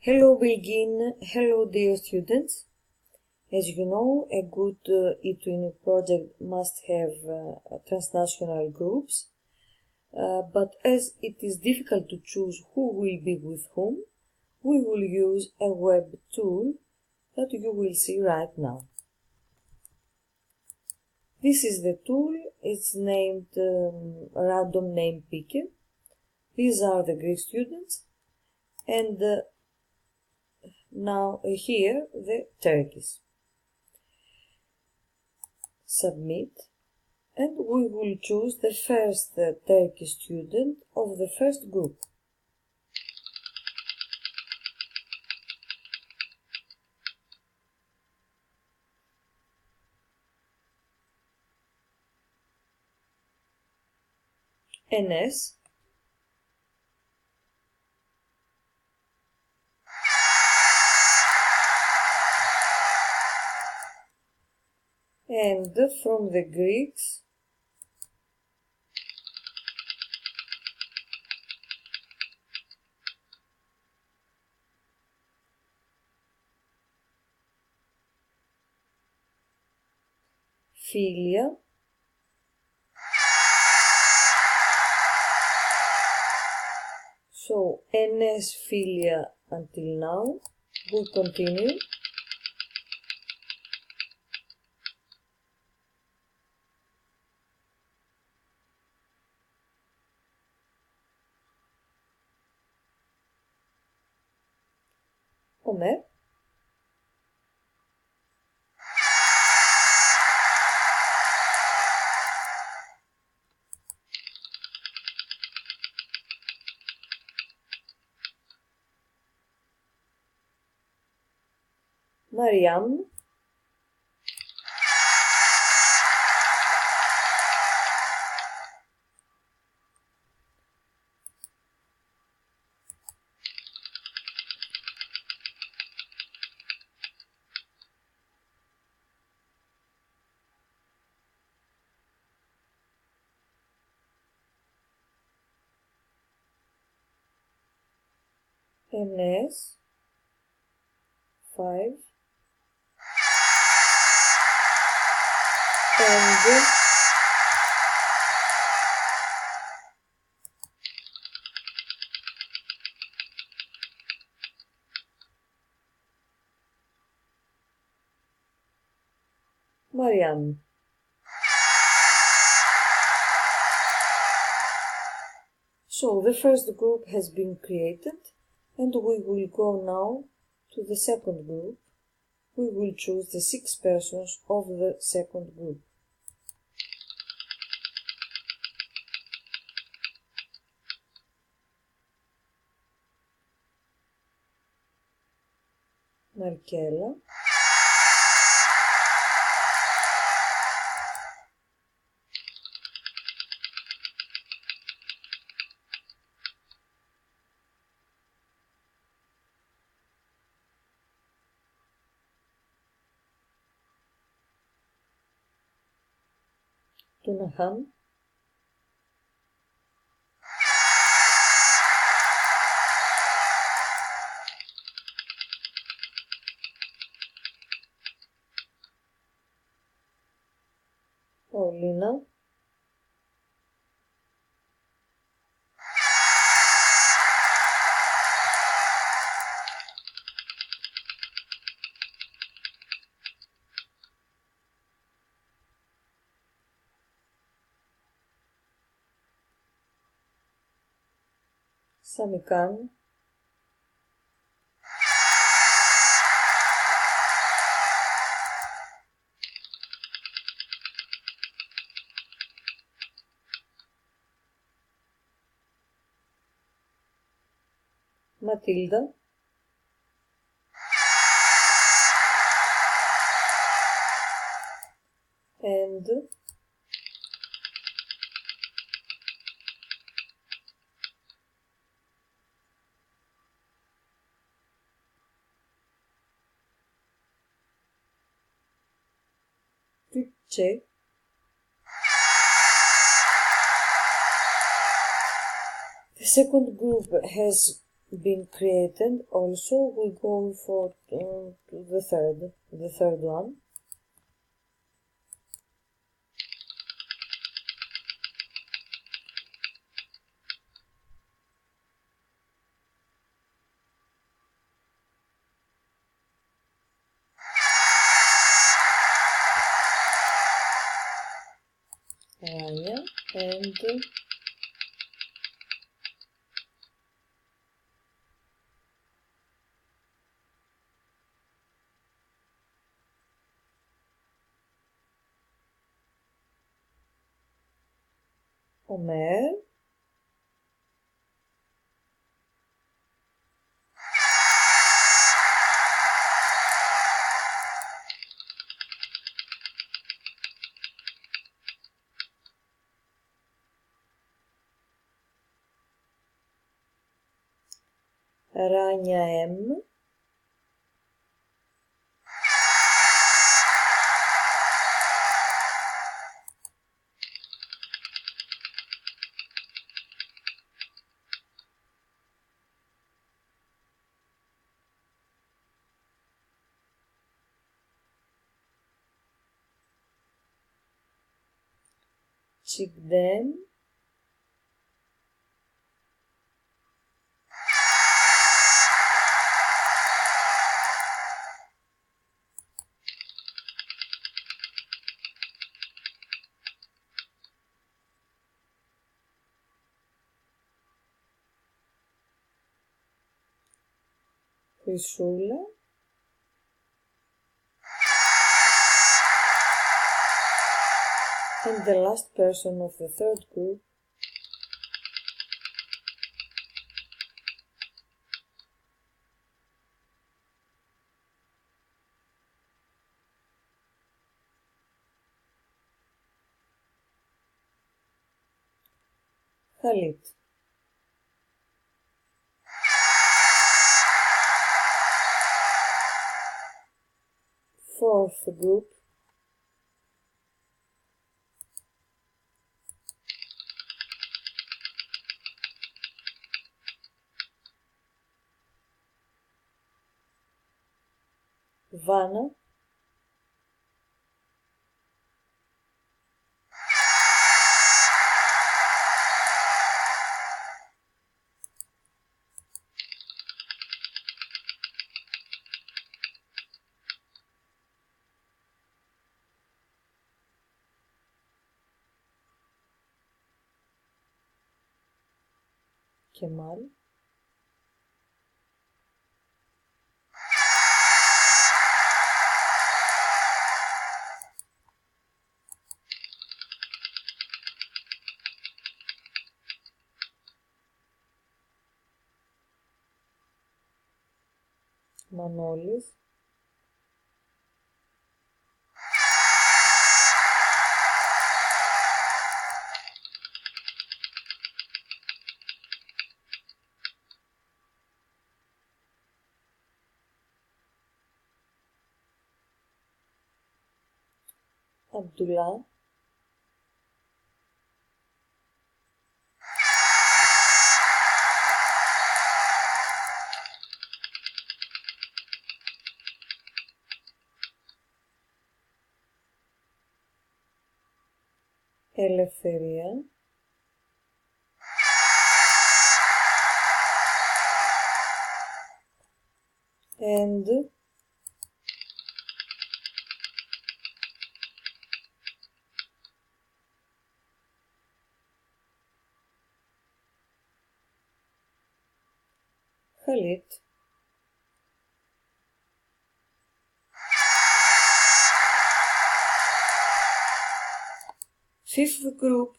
Hello Bilgin, hello dear students. As you know, a good eTwinning project must have transnational groups, but as it is difficult to choose who will be with whom, we will use a web tool that you will see right now. This is the tool, it's named Random Name Picker. These are the Greek students, and now here the Turkish. Submit, and we will choose the first Turkish student of the first group. NS. And from the Greeks, Philia, so NS Philia until now. We continue. Omer. Mariam. NS 5 and Mariam. So the first group has been created, and we will go now to the second group. We will choose the 6 persons of the second group. Markela, Tunaham, Paulina, Samikan, Matilda, and Tücce. The second group has been created. Also, we go for the third one. Rania and Omer, Rania M, Chigdem, Χρυσούλα, and the last person of the third group, Khalid. Fourth group, Vana, Kemal, Manolis, Abdullah, Eleftheria, and Khalid. Fifth group,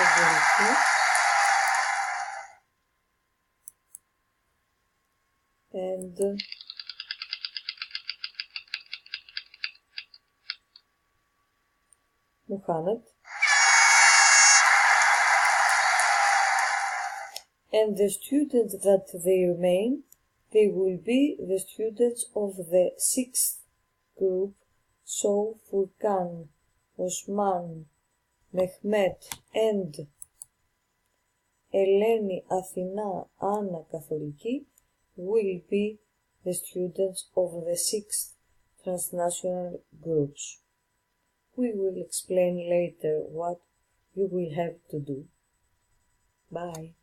Αγγελική and Muhammad. And the students that they remain, they will be the students of the 6th group, so Furkan, Osman, Mehmet and Eleni, Athina, Anna, Katholiki will be the students of the 6th transnational groups. We will explain later what you will have to do. Bye.